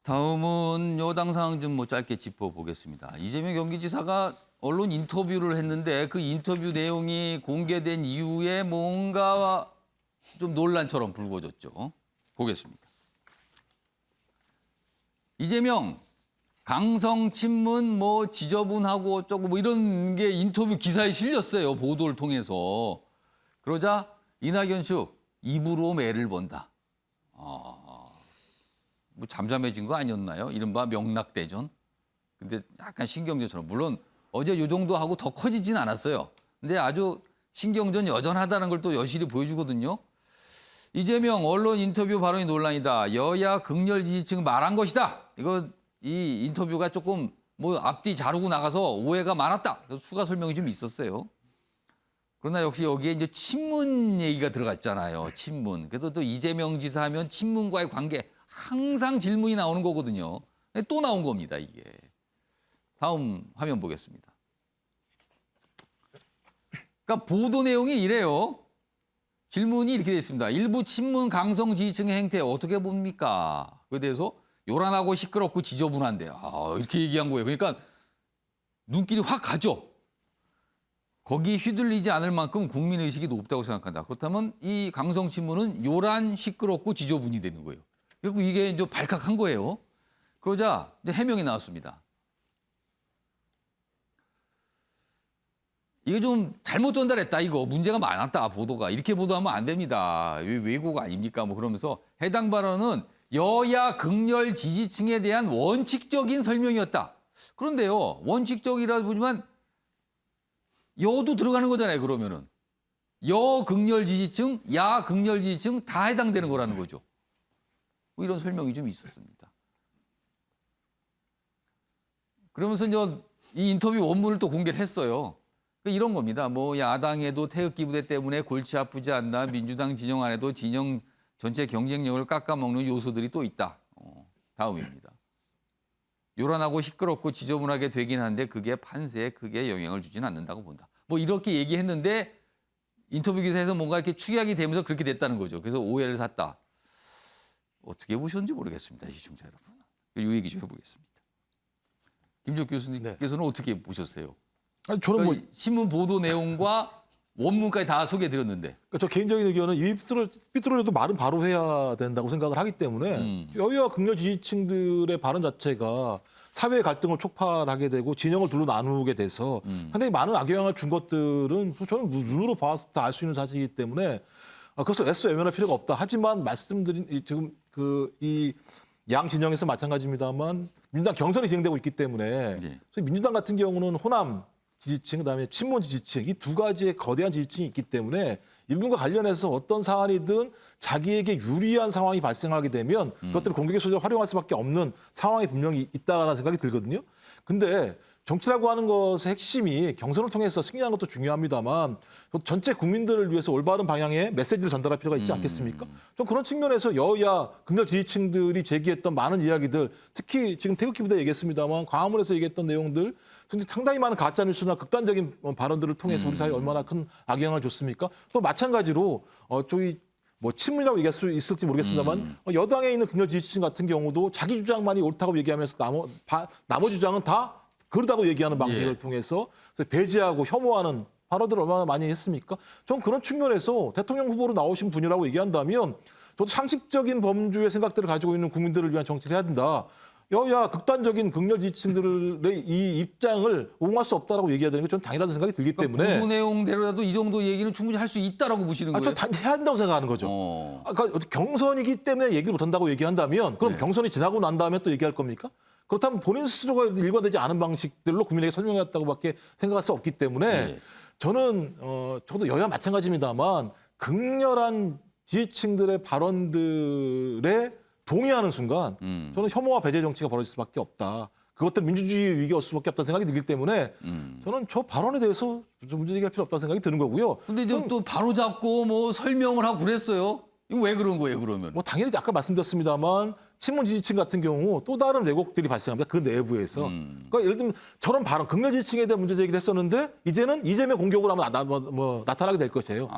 다음은 여당 상황 좀 짧게 짚어보겠습니다. 이재명 경기지사가 언론 인터뷰를 했는데 그 인터뷰 내용이 공개된 이후에 뭔가 좀 논란처럼 불거졌죠. 보겠습니다. 이재명 강성 친문 지저분하고 어쩌고 이런 게 인터뷰 기사에 실렸어요. 보도를 통해서. 그러자 이낙연 씨 입으로 매를 번다. 잠잠해진 거 아니었나요? 이른바 명락대전. 근데 약간 신경전처럼. 물론 어제 요 정도 하고 더 커지진 않았어요. 근데 아주 신경전 여전하다는 걸 또 여실히 보여주거든요. 이재명 언론 인터뷰 발언이 논란이다. 여야 극렬 지지층 말한 것이다. 이 인터뷰가 조금 앞뒤 자르고 나가서 오해가 많았다. 그래서 추가 설명이 좀 있었어요. 그러나 역시 여기에 이제 친문 얘기가 들어갔잖아요. 친문. 그래서 또 이재명 지사 하면 친문과의 관계 항상 질문이 나오는 거거든요. 또 나온 겁니다, 이게. 다음 화면 보겠습니다. 그러니까 보도 내용이 이래요. 질문이 이렇게 되어 있습니다. 일부 친문 강성 지지층의 행태 어떻게 봅니까? 그에 대해서 요란하고 시끄럽고 지저분한데 이렇게 얘기한 거예요. 그러니까 눈길이 확 가죠. 거기에 휘둘리지 않을 만큼 국민의식이 높다고 생각한다. 그렇다면 이 강성 친문은 요란, 시끄럽고 지저분이 되는 거예요. 그리고 이게 이제 발칵한 거예요. 그러자 이제 해명이 나왔습니다. 이게 좀 잘못 전달했다. 이거 문제가 많았다. 보도가. 이렇게 보도하면 안 됩니다. 왜곡 아닙니까? 그러면서 해당 발언은 여야 극렬 지지층에 대한 원칙적인 설명이었다. 그런데요. 원칙적이라 보지만 여도 들어가는 거잖아요. 그러면은. 여 극렬 지지층, 야 극렬 지지층 다 해당되는 거라는 거죠. 이런 설명이 좀 있었습니다. 그러면서 이제 이 인터뷰 원문을 또 공개를 했어요. 이런 겁니다. 야당에도 태극기 부대 때문에 골치 아프지 않나. 민주당 진영 안에도 진영 전체 경쟁력을 깎아먹는 요소들이 또 있다. 다음입니다. 요란하고 시끄럽고 지저분하게 되긴 한데 그게 판세에 크게 영향을 주지는 않는다고 본다. 이렇게 얘기했는데 인터뷰 기사에서 뭔가 이렇게 축약이 되면서 그렇게 됐다는 거죠. 그래서 오해를 샀다. 어떻게 보셨는지 모르겠습니다. 시청자 여러분. 이 얘기 좀 해보겠습니다. 김종 교수님께서는 어떻게 보셨어요? 아니, 저는 신문 보도 내용과 원문까지 다 소개해드렸는데. 저 개인적인 의견은 이 삐뚤어져도 말은 바로 해야 된다고 생각을 하기 때문에 여야 극렬 지지층들의 발언 자체가 사회의 갈등을 촉발하게 되고 진영을 둘로 나누게 돼서 상당히 많은 악영향을 준 것들은 저는 눈으로 봤을 때 알 수 있는 사실이기 때문에 그것을 애써 외면할 필요가 없다. 하지만 말씀드린 지금 이 양 진영에서 마찬가지입니다만 민주당 경선이 진행되고 있기 때문에 소위 민주당 같은 경우는 호남 지지층, 그다음에 친문 지지층 이 두 가지의 거대한 지지층이 있기 때문에 이분과 관련해서 어떤 사안이든 자기에게 유리한 상황이 발생하게 되면 그것들을 공격의 소재로 활용할 수밖에 없는 상황이 분명히 있다는 생각이 들거든요. 근데 정치라고 하는 것의 핵심이 경선을 통해서 승리하는 것도 중요합니다만 전체 국민들을 위해서 올바른 방향의 메시지를 전달할 필요가 있지 않겠습니까? 좀 그런 측면에서 여야 극렬 지지층들이 제기했던 많은 이야기들, 특히 지금 태극기 부대 얘기했습니다만 광화문에서 얘기했던 내용들 상당히 많은 가짜뉴스나 극단적인 발언들을 통해서 우리 사회에 얼마나 큰 악영향을 줬습니까? 또 마찬가지로 저희 친문이라고 얘기할 수 있을지 모르겠습니다만 여당에 있는 극렬 지지층 같은 경우도 자기 주장만이 옳다고 얘기하면서 나머지 주장은 다 그러다고 얘기하는 방식을 통해서 배제하고 혐오하는 발언들을 얼마나 많이 했습니까? 전 그런 측면에서 대통령 후보로 나오신 분이라고 얘기한다면 저도 상식적인 범주의 생각들을 가지고 있는 국민들을 위한 정치를 해야 된다. 여야 극단적인 극렬 지지층들의 이 입장을 옹호할 수 없다라고 얘기해야 되는 게 저는 당연하다는 생각이 들기 때문에 보도 내용대로라도 이 정도 얘기는 충분히 할 수 있다라고 보시는 거예요? 저는 해야 한다고 생각하는 거죠. 그러니까 경선이기 때문에 얘기를 못한다고 얘기한다면 그럼 경선이 지나고 난 다음에 또 얘기할 겁니까? 그렇다면 본인 스스로가 일관되지 않은 방식들로 국민에게 설명했다고밖에 생각할 수 없기 때문에 저는 저도 여야 마찬가지입니다만 극렬한 지지층들의 발언들에 동의하는 순간 저는 혐오와 배제 정치가 벌어질 수밖에 없다. 그것들 민주주의 위기가 올 수밖에 없다는 생각이 들기 때문에 저는 저 발언에 대해서 좀 문제 제기할 필요 없다는 생각이 드는 거고요. 근데 또 바로 잡고 설명을 하고 그랬어요. 이거 왜 그런 거예요, 그러면? 당연히 아까 말씀드렸습니다만 친문 지지층 같은 경우 또 다른 왜곡들이 발생합니다. 그 내부에서. 그러니까 예를 들면 저런 발언, 극렬 지지층에 대한 문제 제기를 했었는데 이제는 이재명 공격으로 하면 나타나게 될 것이에요.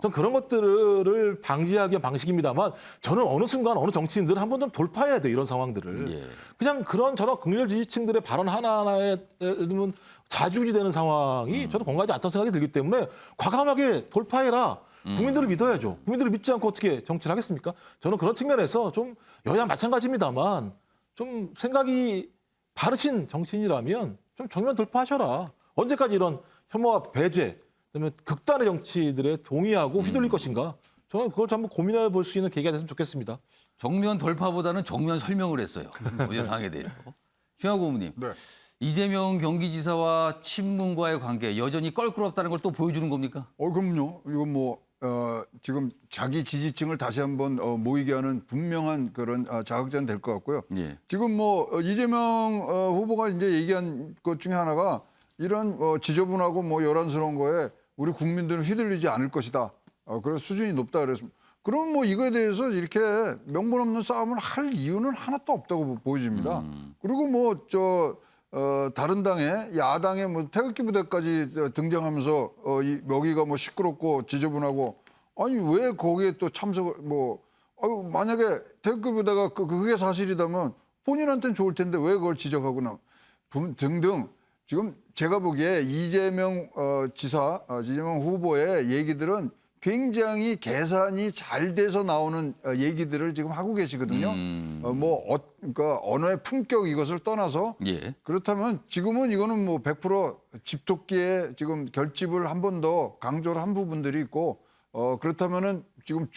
전 그런 것들을 방지하기 위한 방식입니다만 저는 어느 순간 어느 정치인들은 한 번 좀 돌파해야 돼요. 이런 상황들을. 예. 그냥 그런 저런 극렬 지지층들의 발언 하나하나에 예를 들면 좌지우지되는 상황이 저는 건강하지 않다는 생각이 들기 때문에 과감하게 돌파해라. 국민들을 믿어야죠. 국민들을 믿지 않고 어떻게 정치를 하겠습니까? 저는 그런 측면에서 좀 여야 마찬가지입니다만 좀 생각이 바르신 정치인이라면 좀 정면 돌파하셔라. 언제까지 이런 혐오와 배제, 그다음에 극단의 정치들에 동의하고 휘둘릴 것인가? 저는 그걸 좀 한번 고민해 볼 수 있는 계기가 됐으면 좋겠습니다. 정면 돌파보다는 정면 설명을 했어요. 어제 상황에 대해서. 최하고 고문님. 네. 이재명 경기지사와 친문과의 관계 여전히 껄끄럽다는 걸 또 보여주는 겁니까? 그럼요. 이건 지금 자기 지지층을 다시 한번 모이게 하는 분명한 그런 자극제는 될 것 같고요. 예. 지금 이재명 후보가 이제 얘기한 것 중에 하나가 이런 지저분하고 요란스러운 거에 우리 국민들은 휘둘리지 않을 것이다. 그래서 수준이 높다 그랬습니다. 그럼 이거에 대해서 이렇게 명분 없는 싸움을 할 이유는 하나도 없다고 보여집니다. 그리고 다른 당의 야당의 태극기 부대까지 등장하면서 여기가 시끄럽고 지저분하고 아니 왜 거기에 또 참석을 만약에 태극기 부대가 그게 사실이라면 본인한테는 좋을 텐데 왜 그걸 지적하거나 등등 지금 제가 보기에 이재명 지사, 이재명 후보의 얘기들은 굉장히 계산이 잘 돼서 나오는 얘기들을 지금 하고 계시거든요. 그러니까 언어의 품격 이것을 떠나서 예. 그렇다면 지금은 이거는 100% 집토끼에 지금 결집을 한 번 더 강조를 한 부분들이 있고 그렇다면은 지금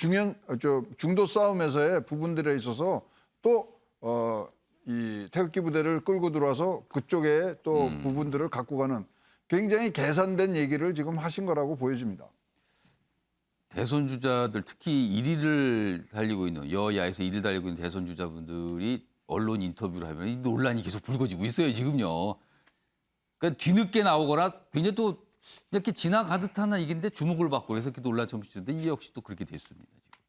중도 싸움에서의 부분들에 있어서 또 이 태극기 부대를 끌고 들어와서 그쪽에 또 부분들을 갖고 가는 굉장히 계산된 얘기를 지금 하신 거라고 보여집니다. 대선 주자들 특히 1위를 달리고 있는 여야에서 1위를 달리고 있는 대선 주자분들이 언론 인터뷰를 하면 이 논란이 계속 불거지고 있어요 지금요. 그러니까 뒤늦게 나오거나 굉장히 또 이렇게 지나가듯 하는 얘기인데 주목을 받고 그래서 이렇게 논란 점치는데 이 역시 또 그렇게 됐습니다. 지금.